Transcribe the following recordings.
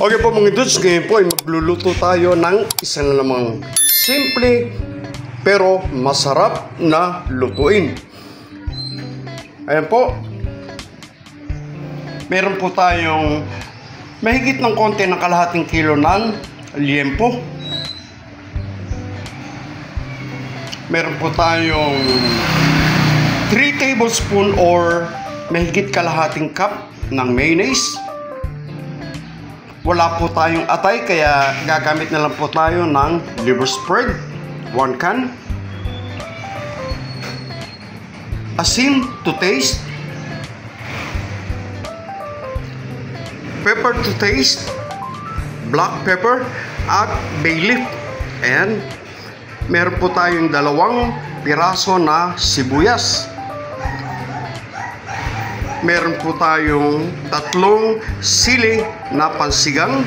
Okay po mga dudes, ngayon po ay magluluto tayo ng isa na namang simple pero masarap na lutuin. Ayan po. Meron po tayong mahigit ng konti ng kalahating kilo ng liempo. Meron po tayong 3 tablespoon or mahigit kalahating cup ng mayonnaise. Wala po tayong atay kaya gagamit na lang po tayo ng liver spread, 1 can. Asin to taste. Pepper to taste. Black pepper at bay leaf. And meron po tayong 2 piraso na sibuyas. Meron po tayong 3 sili na pansigang.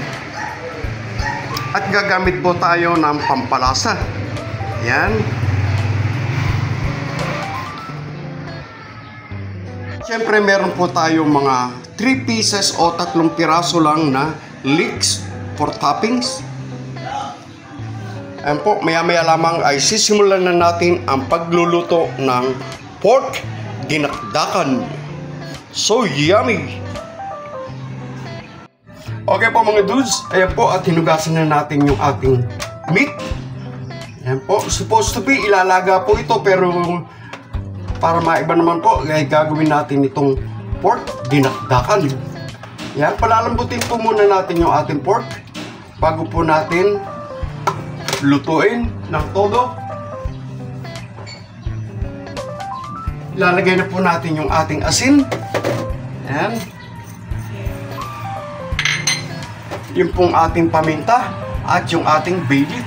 At gagamit po tayo ng pampalasa. Yan. Siyempre meron po tayong mga 3 pieces o 3 piraso lang na leeks for toppings. Ayan po, maya-maya lamang ay sisimulan na natin ang pagluluto ng pork dinakdakan. So yummy! Okay po mga dudes, ayan po at hinugasan na natin yung ating meat. Ayan po, supposed to be ilalaga po ito pero para maiba naman po, ay gagawin natin itong pork dinakdakan. Yan, palalambutin po muna natin yung ating pork bago po natin lutuin ng todo. Ilalagay na po natin yung ating asin. Yan. Yung pong ating paminta at yung ating bay leaf.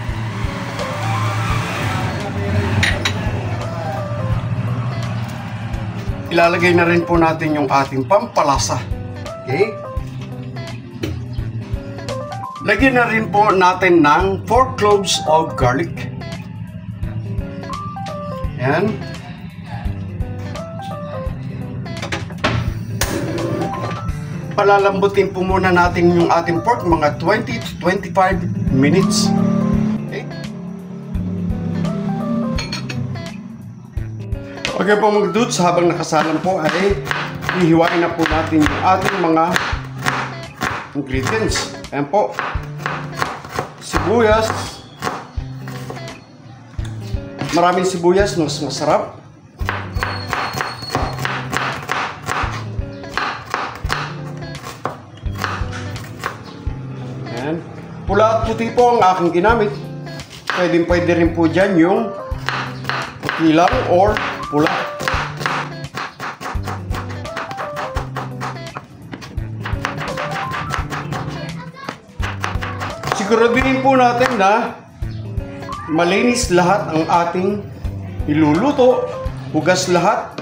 Ilalagay na rin po natin yung ating pampalasa. Okay? Lagyan na rin po natin ng 4 cloves of garlic. Yan. Palalambutin po muna natin yung ating pork mga 20 to 25 minutes. Okay? Okay po mga dudes, habang nakasalang po ay hihiwain na po natin yung ating mga ingredients. Ayan po. Sibuyas. Maraming sibuyas, mas masarap. Ayan. Pula at puti po ang aking ginamit. Pwede rin po dyan yung puti lang or pula. Siguraduhin po natin na malinis lahat ang ating iluluto, hugas lahat,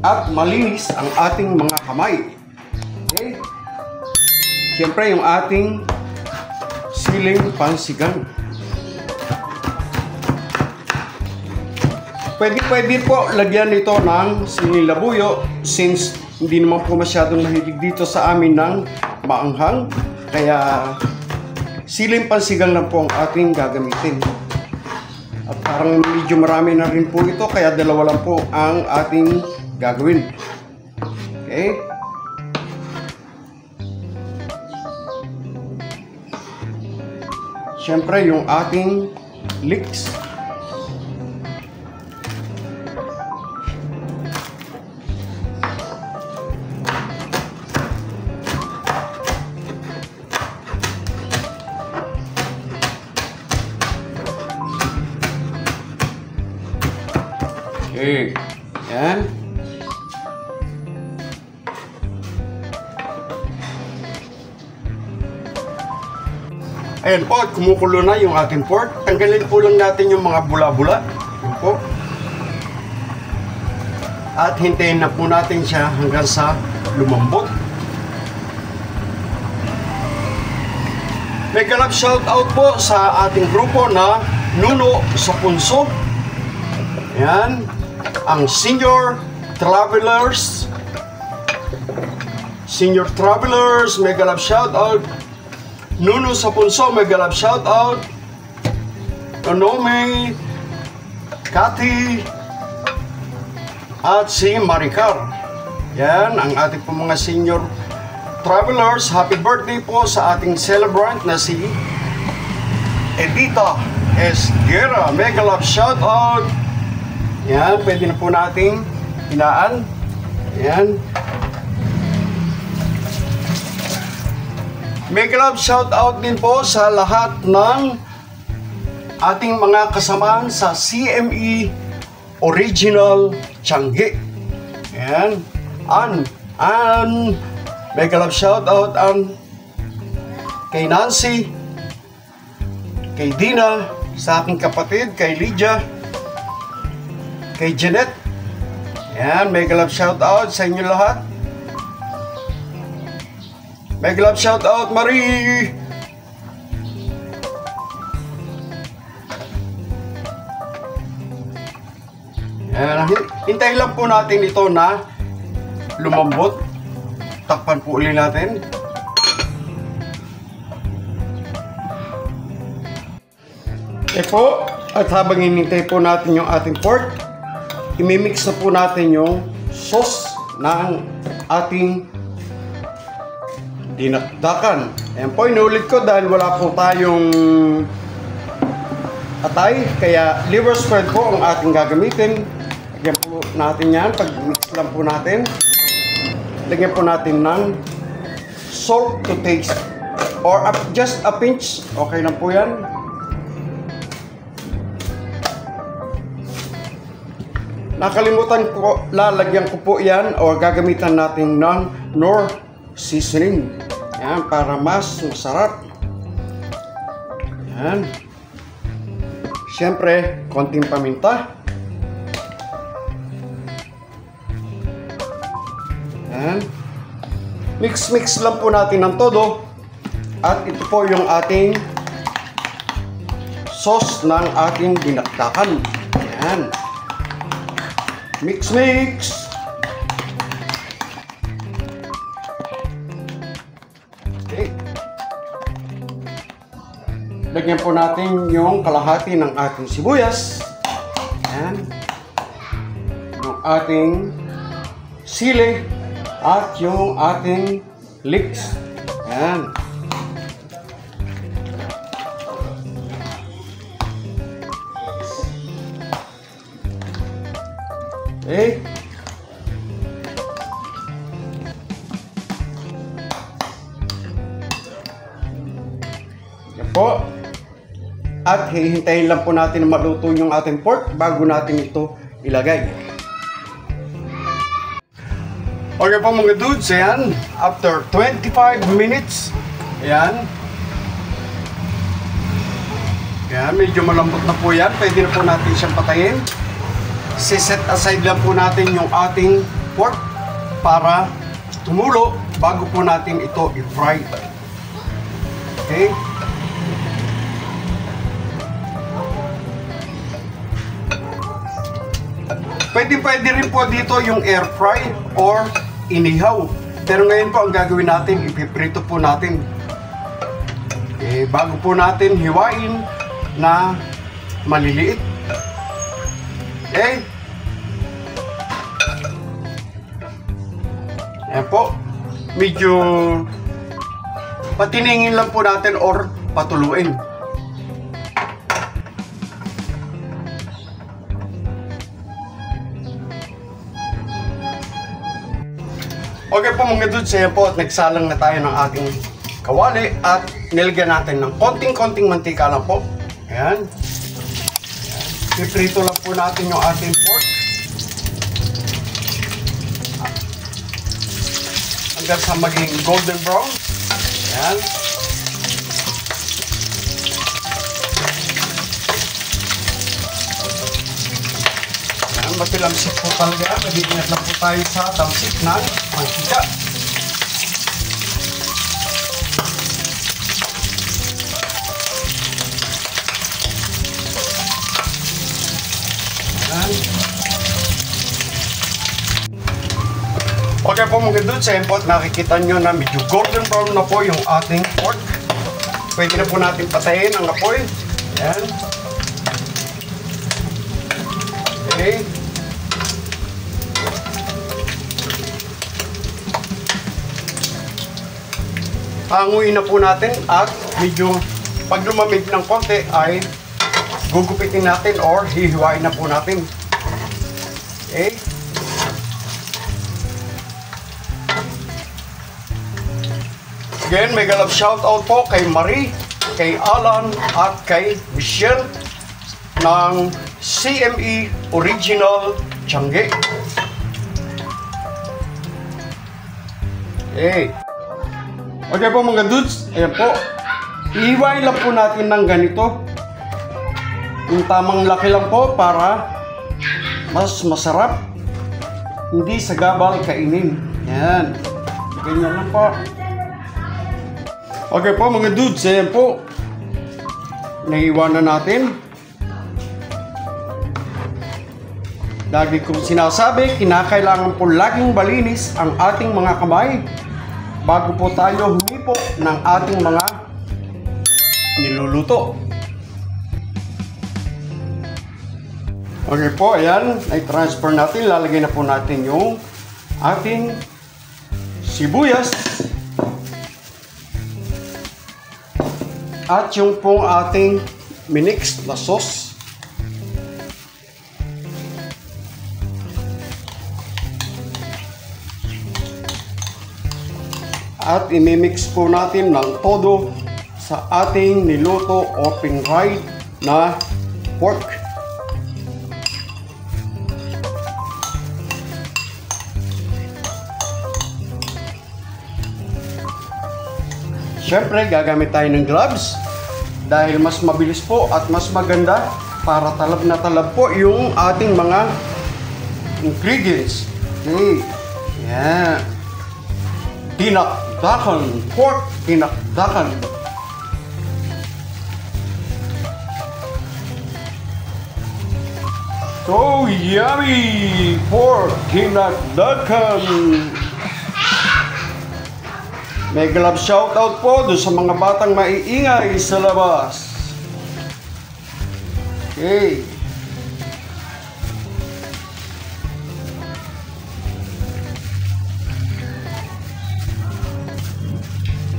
at malinis ang ating mga kamay. Okay? Siyempre yung ating siling pansigang. Pwede po lagyan nito ng siling labuyo since hindi naman po masyadong mahilig dito sa amin ng maanghang. Kaya siling pansigang lang po ang ating gagamitin. At parang medyo marami na rin po ito kaya 2 lang po ang ating gagawin. Okay? Siyempre yung ating leeks. Okay, yan. Ayan po, at kumukulo na yung ating pork. Tanggalin po lang natin yung mga bula-bula. Ayan po. At hintayin na po natin siya hanggang sa lumambot. Mega love shout out po sa ating grupo na Nuno sa Punso. Ayan. Ang Senior Travelers Senior Travelers, mega love shoutout. Nuno Sapunso, mega love shoutout. Onome, Cathy, at si Maricar. Yan, ang ating po mga Senior Travelers. Happy birthday po sa ating celebrant na si Edita S. Guerra. Mega love shoutout. Yan, pwede na po nating hinaan. Yan. Mega love shoutout din po sa lahat ng ating mga kasamaan sa CME Original Tiangge. Yan. Mega love shoutout kay Nancy, kay Dina, sa aking kapatid, kay Lydia, kay Janet. Yan, mega love shoutout sa inyo lahat. Mega love shoutout, Marie. Yan, hintayin lang po natin ito na lumambot. Takpan po ulit natin. Po, at habang hinintay po natin yung ating pork, imimix na po natin yung sauce ng ating dinakdakan. Ayan po, inulit ko dahil wala po tayong atay, kaya liver spread po ang ating gagamitin. Lagyan po natin yan, pag-mix lang po natin. Lagyan po natin ng salt to taste or just a pinch, okay na po yan. Nakalimutan ko, lalagyan ko po yan o gagamitan natin ng Knorr seasoning. Yan, para mas masarap. Yan. Siyempre, konting paminta. Yan. Mix lang po natin ng todo. At ito po yung ating sauce ng ating dinakdakan. Yan. Mix. Okay. Lagyan po natin yung kalahati ng ating sibuyas. Ayan. Yung ating sili at yung ating leeks. Ayan. Okay. Yan po. At hihintayin lang po natin na maluto yung ating pork bago natin ito ilagay. Okay po mga dudes, ayan. After 25 minutes, ayan. Ayan, medyo malambot na po yan. Pwede na po natin siyang patayin. Siset aside lang po natin yung ating pork para tumulo bago po natin ito i-fry. Okay? Pwede rin po dito yung air fry or inihaw. Pero ngayon po ang gagawin natin, ipiprito po natin. Okay, bago po natin hiwain na maliliit. Okay? Ayan po. Medyo patiningin lang po natin or patuluin. Okay po mga dudes, ayan po at nagsalang na tayo ng ating kawali at nilagyan natin ng konting mantika lang po. Ayan. Piprito lang po natin yung ating pork. Hanggang sa maging golden brown. Ayan. Ayan, matilamsik po talaga. Mag-iingat lang po tayo sa tamsik ng mantika. Okay po mga dudes, ayan po at nakikita nyo na medyo golden brown na po yung ating pork. Pwede na po natin patayin ang apoy. Ayan. Okay. Hanguin na po natin at medyo pag lumamig ng konti ay gugupitin natin or hihiwain na po natin. Okay. Again, mega love shout out po kay Marie, kay Alan at kay Michelle ng CME Original Tiangge. Okay. Okay po mga dudes, ayan po. Ihiwain lang po natin ng ganito. Yung tamang laki lang po para mas masarap. Hindi sagabal kainin. Yan. Ganyan lang po. Okay po mga dudes, ayan po. Naiwan na natin. Lagi kong sinasabi, kinakailangan po laging malinis ang ating mga kamay bago po tayo humipok ng ating mga niluluto. Okay po, ayan. I-transfer natin. Lalagay na po natin yung ating sibuyas. At yung pong ating minix na sauce. At imimix po natin ng todo sa ating niluto o ping-fried na pork. Siyempre, gagamit tayo ng gloves dahil mas mabilis po at mas maganda para talab na talab po yung ating mga ingredients. Okay. Yan. Dinakdakan. Pork dinakdakan. So yummy! Pork dinakdakan. Mega love shout out po doon sa mga batang maiingay sa labas. Okay.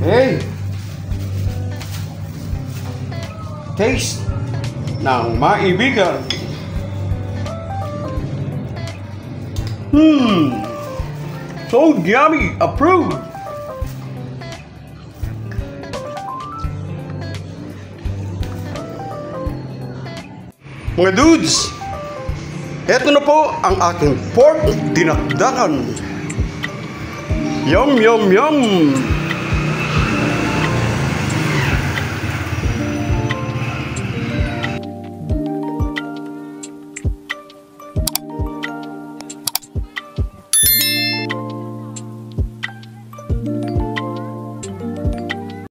Okay. Taste ng maibigan. So yummy! Approved! Mga dudes, eto na po ang ating pork dinakdakan. Yum, yum, yum!